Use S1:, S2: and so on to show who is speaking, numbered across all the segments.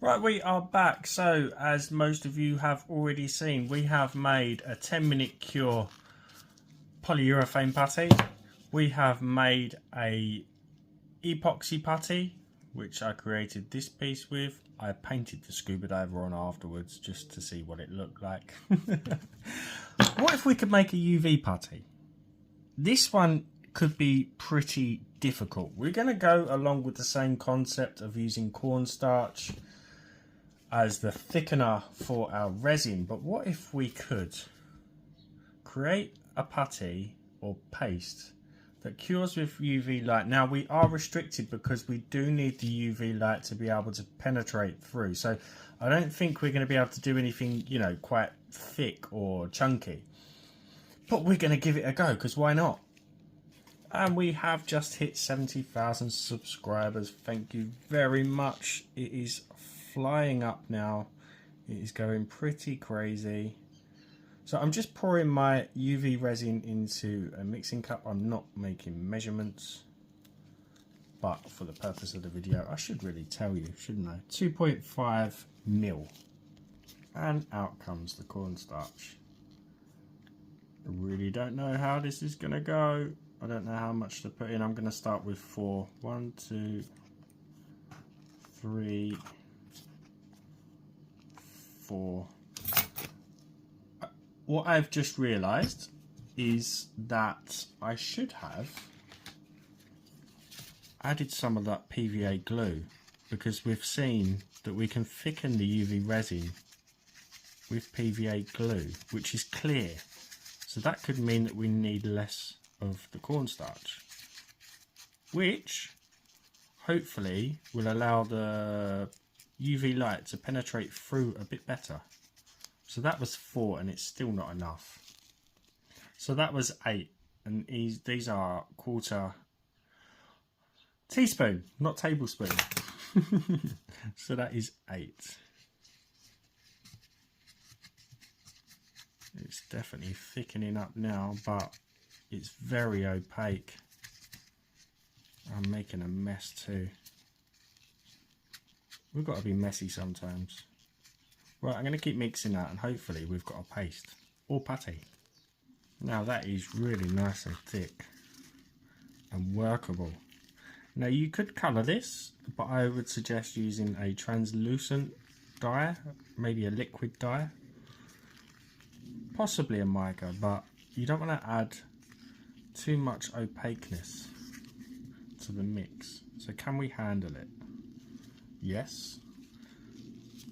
S1: Right, we are back. So, as most of you have already seen, we have made a 10-minute cure polyurethane putty. We have made a epoxy putty, which I created this piece with. I painted the scuba diver on afterwards just to see what it looked like. What if we could make a UV putty? This one could be pretty difficult. We're going to go along with the same concept of using cornstarch as the thickener for our resin, but what if we could create a putty or paste that cures with UV light? Now we are restricted because we do need the UV light to be able to penetrate through, so I don't think we're going to be able to do anything, you know, quite thick or chunky, but we're going to give it a go because why not? And we have just hit 70,000 subscribers. Thank you very much. It is flying up now. It is going pretty crazy. So I'm just pouring my UV resin into a mixing cup. I'm not making measurements, but for the purpose of the video I should really tell you, shouldn't I? 2.5 mil, and out comes the cornstarch. I really don't know how this is gonna go. I don't know how much to put in. I'm gonna start with 4. 1, 2, 3, 4. What I've just realised is that I should have added some of that PVA glue, because we've seen that we can thicken the UV resin with PVA glue, which is clear. So that could mean that we need less of the cornstarch, which hopefully will allow the UV light to penetrate through a bit better. So that was 4 and it's still not enough. So that was 8, and these are 1/4 teaspoon, not tablespoon. So that is 8. It's definitely thickening up now, but it's very opaque. I'm making a mess too. We've got to be messy sometimes. Right, I'm going to keep mixing that and hopefully we've got a paste or putty. Now that is really nice and thick and workable. Now you could colour this, but I would suggest using a translucent dye, maybe a liquid dye, possibly a mica, but you don't want to add too much opaqueness to the mix. So can we handle it? Yes.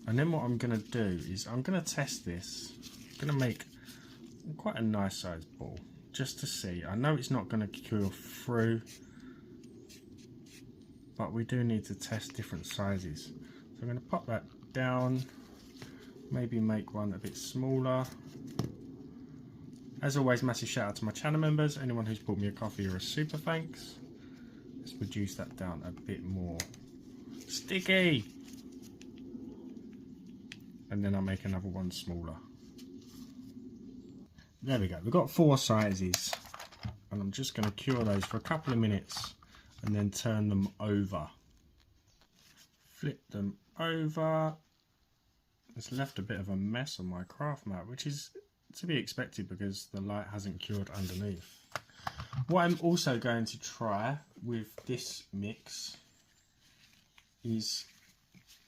S1: And then what I'm going to do is I'm going to test this. I'm going to make quite a nice sized ball just to see. I know it's not going to cure through, but we do need to test different sizes. So I'm going to pop that down, maybe make one a bit smaller. As always, massive shout out to my channel members, anyone who's bought me a coffee or a super thanks. Let's reduce that down a bit more. Sticky! And then I'll make another one smaller. There we go, we've got 4 sizes. And I'm just going to cure those for a couple of minutes and then turn them over. Flip them over. It's left a bit of a mess on my craft mat, which is to be expected because the light hasn't cured underneath. What I'm also going to try with this mix is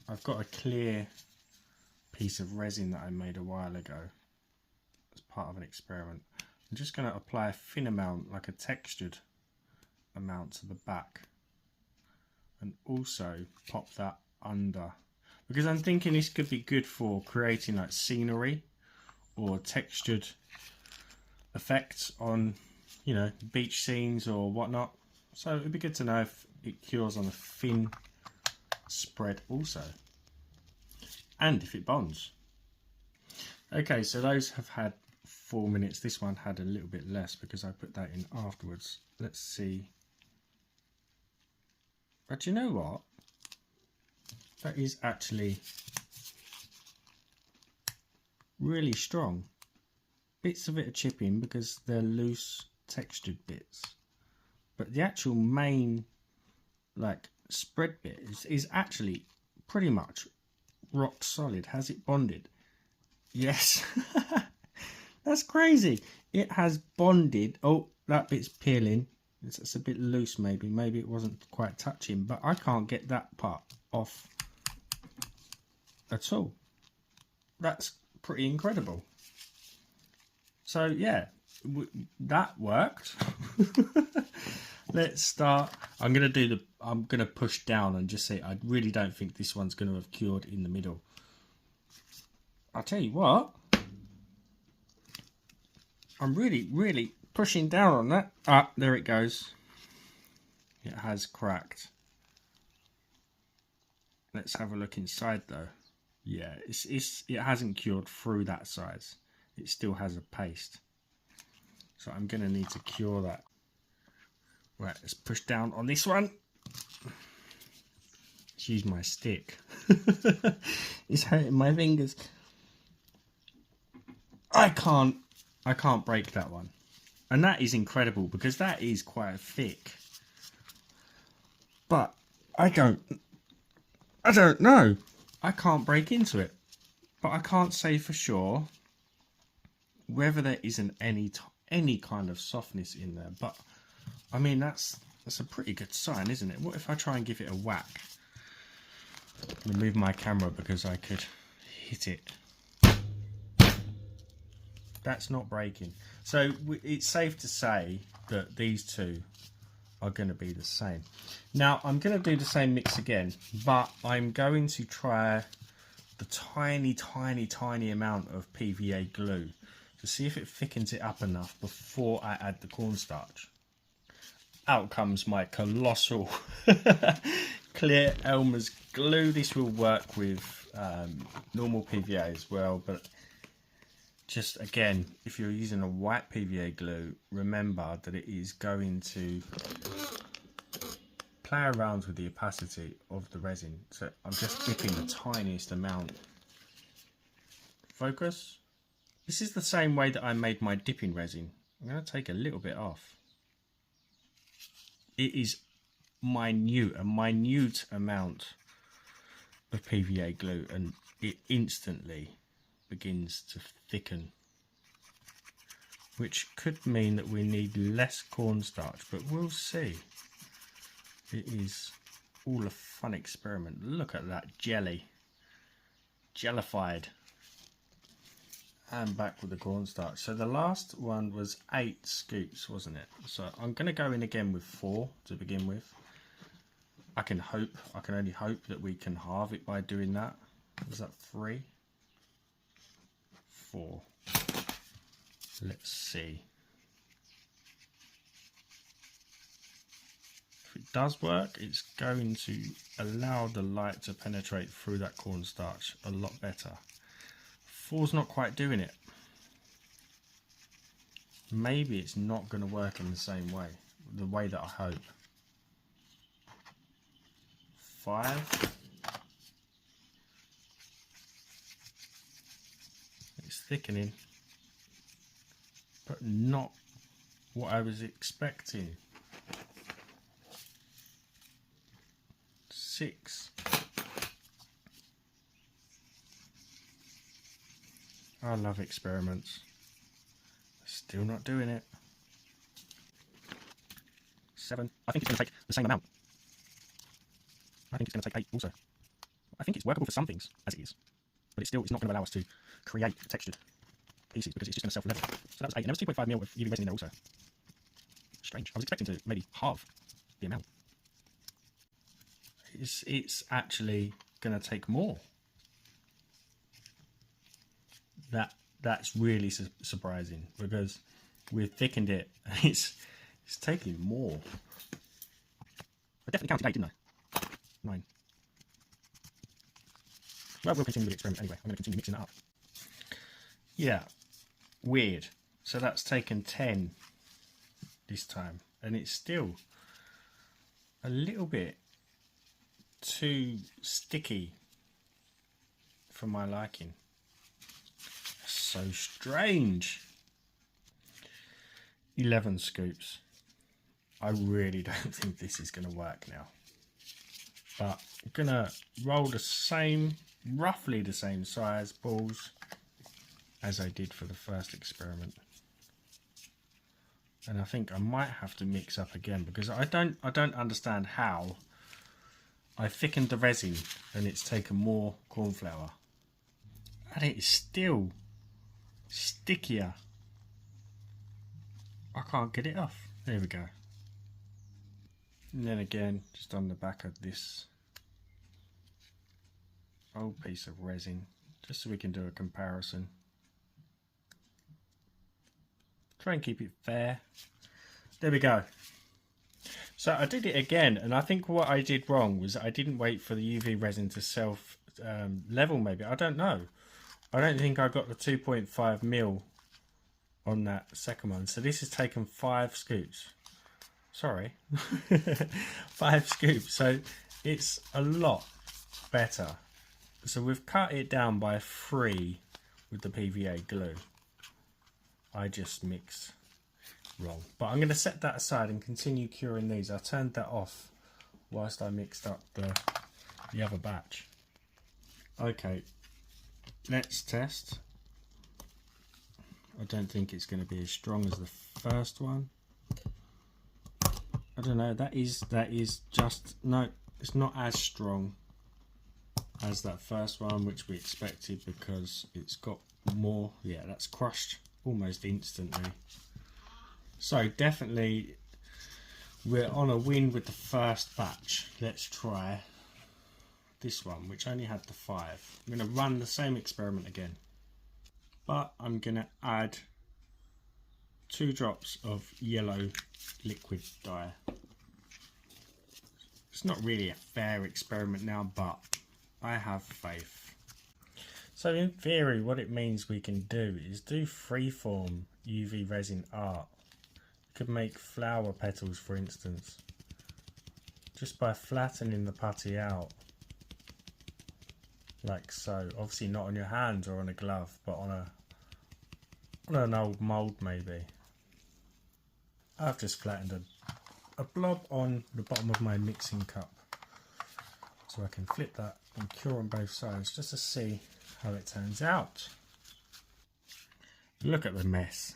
S1: I've got a clear piece of resin that I made a while ago as part of an experiment. I'm just going to apply a thin amount, like a textured amount, to the back, and also pop that under, because I'm thinking this could be good for creating like scenery or textured effects on, you know, beach scenes or whatnot. So it'd be good to know if it cures on a thin spread also, and if it bonds. Okay, so those have had 4 minutes. This one had a little bit less because I put that in afterwards. Let's see. But you know what? That is actually really strong. Bits of it are chipping because they're loose textured bits, but the actual main like spread bit is actually pretty much rock solid. Has it bonded? Yes. That's crazy. It has bonded. Oh, that bit's peeling. It's a bit loose maybe. Maybe it wasn't quite touching, but I can't get that part off at all. That's pretty incredible. So yeah, that worked. Let's start. I'm gonna push down and just say I really don't think this one's gonna have cured in the middle. I'll tell you what, I'm really pushing down on that. Ah, there it goes. It has cracked. Let's have a look inside though. Yeah, it hasn't cured through that size. It still has a paste. So I'm gonna need to cure that. Right, let's push down on this one. Let's use my stick. It's hurting my fingers. I can't break that one. And that is incredible because that is quite thick. But I don't know. I can't break into it. But I can't say for sure whether there isn't any kind of softness in there. But I mean, that's a pretty good sign, isn't it? What if I try and give it a whack? I'm gonna move my camera because I could hit it. That's not breaking. So it's safe to say that these two are going to be the same. Now I'm going to do the same mix again, but I'm going to try the tiny amount of PVA glue to see if it thickens it up enough before I add the cornstarch. Out comes my colossal clear Elmer's glue. This will work with normal PVA as well, but just again, if you're using a white PVA glue, remember that it is going to play around with the opacity of the resin. So I'm just dipping the tiniest amount. Focus. This is the same way that I made my dipping resin. I'm going to take a little bit off. It is a minute amount of PVA glue, and it instantly begins to thicken, which could mean that we need less cornstarch, but we'll see. It is all a fun experiment. Look at that jelly, jellified. And back with the cornstarch. So the last one was 8 scoops, wasn't it? So I'm going to go in again with 4 to begin with. I can only hope that we can halve it by doing that. Was that 3? 4. Let's see. If it does work, it's going to allow the light to penetrate through that cornstarch a lot better. 4's not quite doing it. Maybe it's not going to work in the same way, the way that I hope. 5. It's thickening, but not what I was expecting. 6. I love experiments. Still not doing it. 7. I think it's going to take the same amount. I think it's going to take 8 also. I think it's workable for some things, as it is. But it's not going to allow us to create textured pieces because it's just going to self-level. So that was 8. And there was 2.5mm of UV resin in there also. Strange. I was expecting to maybe halve the amount. It's actually going to take more. That's really surprising because we've thickened it and it's taking more. I definitely counted 8, didn't I? 9. Well, we'll continue with the experiment anyway. I'm going to continue mixing that up. Yeah, weird. So that's taken 10 this time, and it's still a little bit too sticky for my liking. So strange. 11 scoops. I really don't think this is going to work now. But I'm going to roll the same roughly the same size balls as I did for the first experiment. And I think I might have to mix up again because I don't understand how I thickened the resin and it's taken more corn flour. And it is still stickier. I can't get it off. There we go. And then again, just on the back of this old piece of resin, just so we can do a comparison. Try and keep it fair. There we go. So I did it again, and I think what I did wrong was I didn't wait for the UV resin to self level maybe. I don't know. I don't think I got the 2.5 mil on that second one. So this has taken 5 scoops. Sorry. 5 scoops. So it's a lot better. So we've cut it down by 3 with the PVA glue. I just mixed wrong. But I'm going to set that aside and continue curing these. I turned that off whilst I mixed up the other batch. Okay, let's test. I don't think it's going to be as strong as the first one. I don't know, that is just, no, it's not as strong as that first one, which we expected because it's got more. Yeah, that's crushed almost instantly. So definitely we're on a win with the first batch. Let's try this one, which only had the 5. I'm going to run the same experiment again, but I'm going to add 2 drops of yellow liquid dye. It's not really a fair experiment now, but I have faith. So in theory, what it means we can do is do freeform UV resin art. You could make flower petals, for instance, just by flattening the putty out, like so. Obviously not on your hands or on a glove, but on an old mould maybe. I've just flattened a blob on the bottom of my mixing cup, so I can flip that and cure on both sides just to see how it turns out. Look at the mess.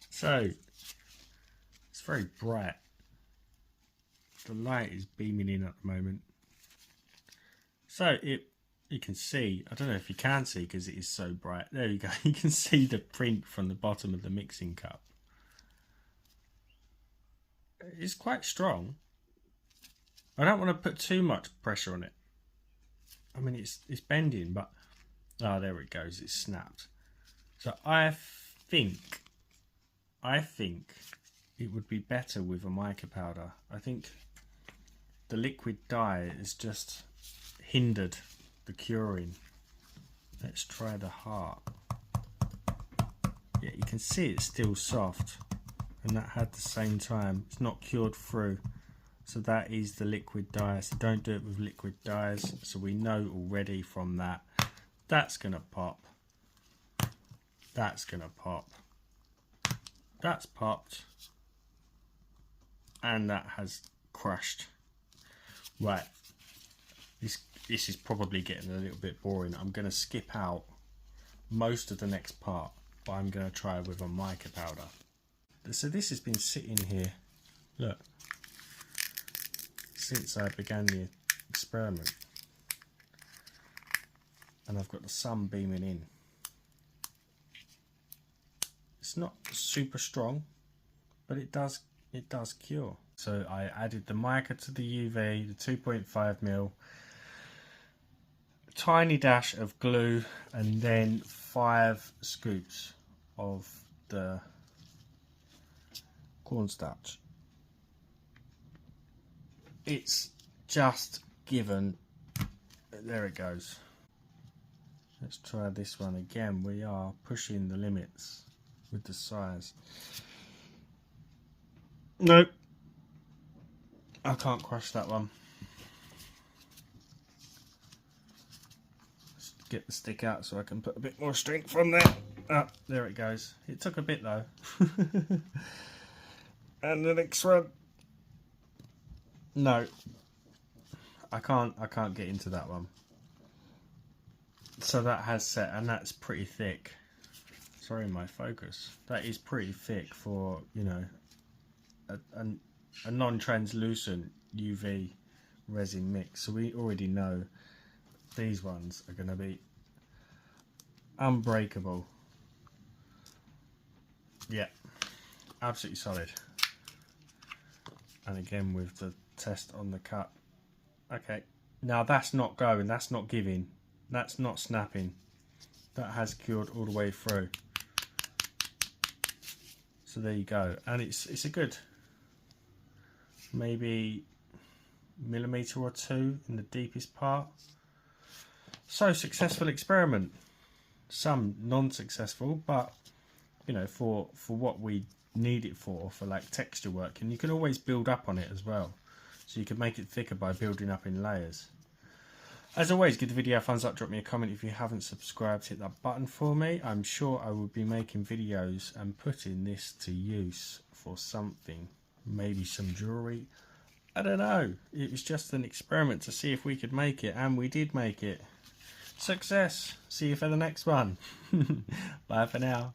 S1: So it's very bright. The light is beaming in at the moment. So you can see, I don't know if you can see because it is so bright. There you go. You can see the print from the bottom of the mixing cup. It's quite strong. I don't want to put too much pressure on it. I mean, it's bending, but there it goes. It's snapped. So I think it would be better with a mica powder. I think the liquid dye has just hindered the curing. Let's try the heart. Yeah, you can see it's still soft, and that had the same time. It's not cured through. So that is the liquid dye. So don't do it with liquid dyes. So we know already from that. That's going to pop. That's going to pop. That's popped. And that has crushed. Right. This is probably getting a little bit boring. I'm going to skip out most of the next part, but I'm going to try with a mica powder. So this has been sitting here, look, since I began the experiment, and I've got the sun beaming in. It's not super strong, but it does cure. So I added the mica to the UV, the 2.5 mil, a tiny dash of glue, and then 5 scoops of the cornstarch. It's just given. There it goes. Let's try this one again. We are pushing the limits with the size. Nope, I can't crush that one. Let's get the stick out so I can put a bit more strength on there. Ah, there it goes. It took a bit though. And the next one, no, I can't get into that one. So that has set, and that's pretty thick. Sorry, my focus. That is pretty thick for, you know, a non-translucent UV resin mix. So we already know these ones are going to be unbreakable. Yeah, absolutely solid. And again with the test on the cut. Okay, now that's not going, that's not giving, that's not snapping. That has cured all the way through. So there you go, and it's a good maybe millimetre or two in the deepest part. So successful experiment. Some non-successful, but you know, for what we need it for like texture work, and you can always build up on it as well. So you can make it thicker by building up in layers. As always, give the video a thumbs up, drop me a comment if you haven't subscribed, hit that button for me. I'm sure I will be making videos and putting this to use for something, maybe some jewellery. I don't know, it was just an experiment to see if we could make it, and we did make it. Success! See you for the next one. Bye for now.